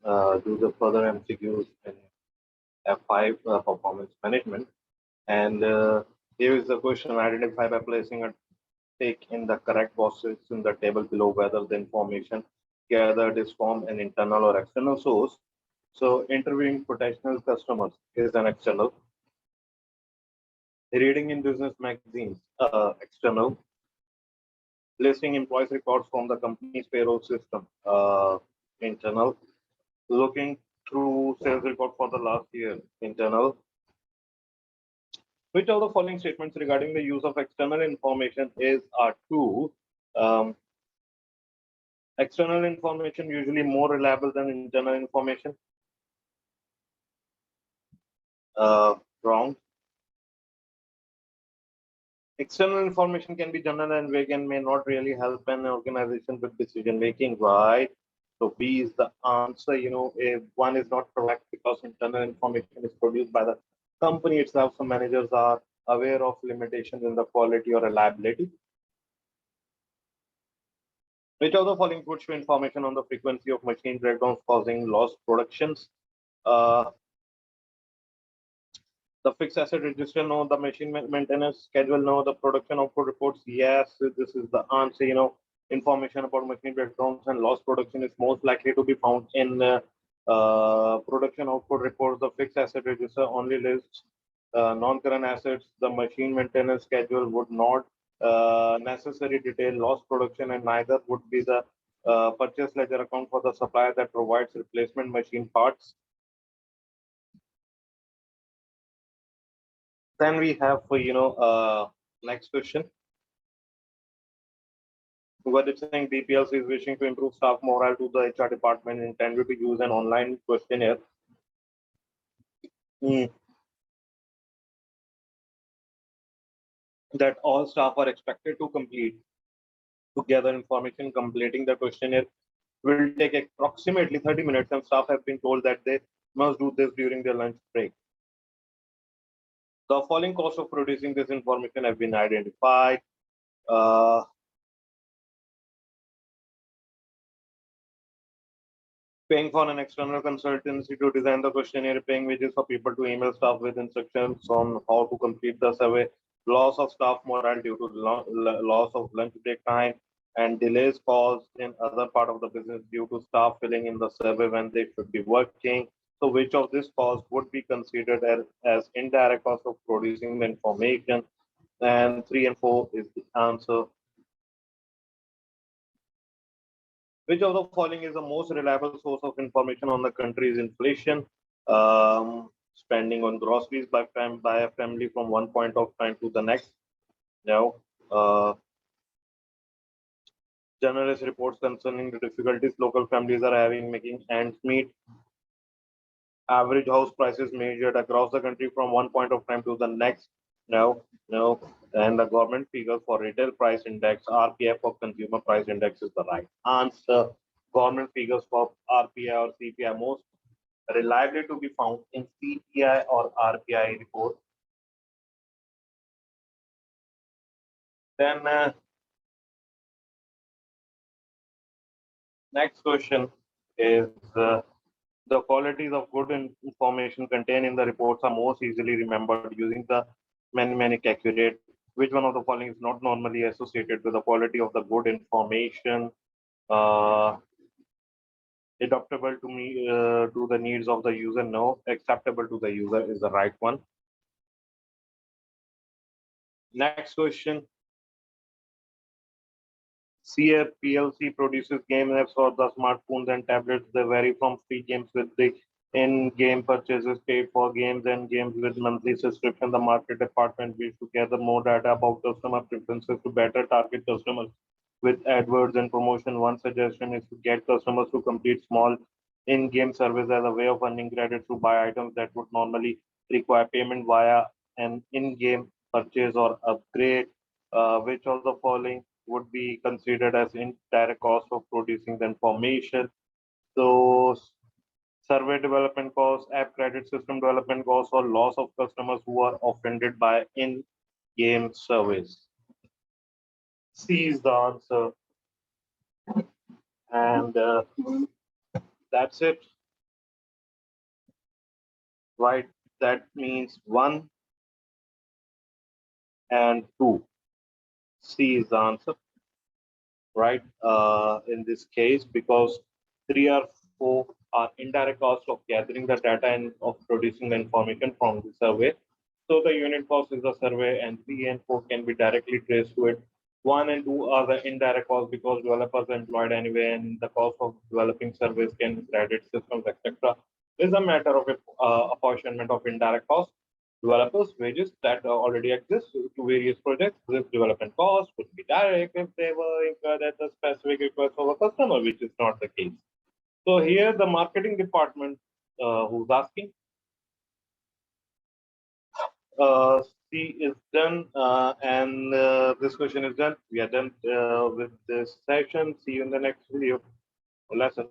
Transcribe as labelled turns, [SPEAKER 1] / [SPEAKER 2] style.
[SPEAKER 1] do the further MCQs in F5 performance management. And here is the question: identify by placing a tick in the correct boxes in the table below whether the information gathered is from an internal or external source. So, interviewing potential customers is an external. Reading in business magazines, external. Listing employees records from the company's payroll system, internal. Looking through sales record for the last year, internal. Which of the following statements regarding the use of external information is are true? Um, External information usually more reliable than internal information. Wrong. External information can be general and vague and may not really help an organization with decision making, right? So B is the answer. If one is not correct because internal information is produced by the company itself, some managers are aware of limitations in the quality or reliability. Which of the following could show information on the frequency of machine breakdowns causing lost productions? Uh, the fixed asset register, no. The machine maintenance schedule, no. The production output reports, yes. This is the answer. Information about machine breakdowns and lost production is most likely to be found in production output reports. The fixed asset register only lists non-current assets. The machine maintenance schedule would not necessarily detail lost production, and neither would be the purchase ledger account for the supplier that provides replacement machine parts. Then we have for next question. What it's saying, BPLC is wishing to improve staff morale to the HR department intended to use an online questionnaire. That all staff are expected to complete to gather information. Completing the questionnaire will take approximately 30 minutes, and staff have been told that they must do this during their lunch break. The following costs of producing this information have been identified. Paying for an external consultancy to design the questionnaire, paying wages for people to email staff with instructions on how to complete the survey, loss of staff morale due to loss of lunch break time, and delays caused in other part of the business due to staff filling in the survey when they should be working. So which of these costs would be considered as indirect cost of producing the information? And 3 and 4 is the answer. Which of the following is the most reliable source of information on the country's inflation? Spending on groceries by a family from one point of time to the next. Now, journalist reports concerning the difficulties local families are having making ends meet. Average house prices measured across the country from one point of time to the next. No. And the government figures for retail price index, RPI for consumer price index is the right answer. Government figures for RPI or CPI most reliably to be found in CPI or RPI report. Then next question is the qualities of good information contained in the reports are most easily remembered using the mnemonic accurate. Which one of the following is not normally associated with the quality of the good information? Adaptable to the needs of the user? No. Acceptable to the user is the right one. Next question. Sierra PLC produces game apps for the smartphones and tablets. They vary from free games with the in-game purchases paid for games and games with monthly subscription. The market department wishes to gather more data about customer preferences to better target customers with AdWords and promotion. One suggestion is to get customers to complete small in-game service as a way of earning credits to buy items that would normally require payment via an in-game purchase or upgrade. Which of the following would be considered as indirect cost of producing the information? So survey development costs, app credit system development costs, or loss of customers who are offended by in-game service. C is the answer. And that's it. right? That means 1 and 2. C is the answer, right? In this case, because 3 or 4 are indirect cost of gathering the data and of producing the information from the survey. So the unit cost is the survey, and 3 and 4 can be directly traced to it. 1 and 2 are the indirect costs because developers are employed anyway, and the cost of developing surveys can credit systems, etc. Is a matter of apportionment of indirect costs. Developers' wages that already exist to various projects. This development cost would be direct if they were incurred at the specific request of a customer, which is not the case. So here the marketing department who's asking, C is done, and this question is done. We are done with this session. See you in the next video lesson.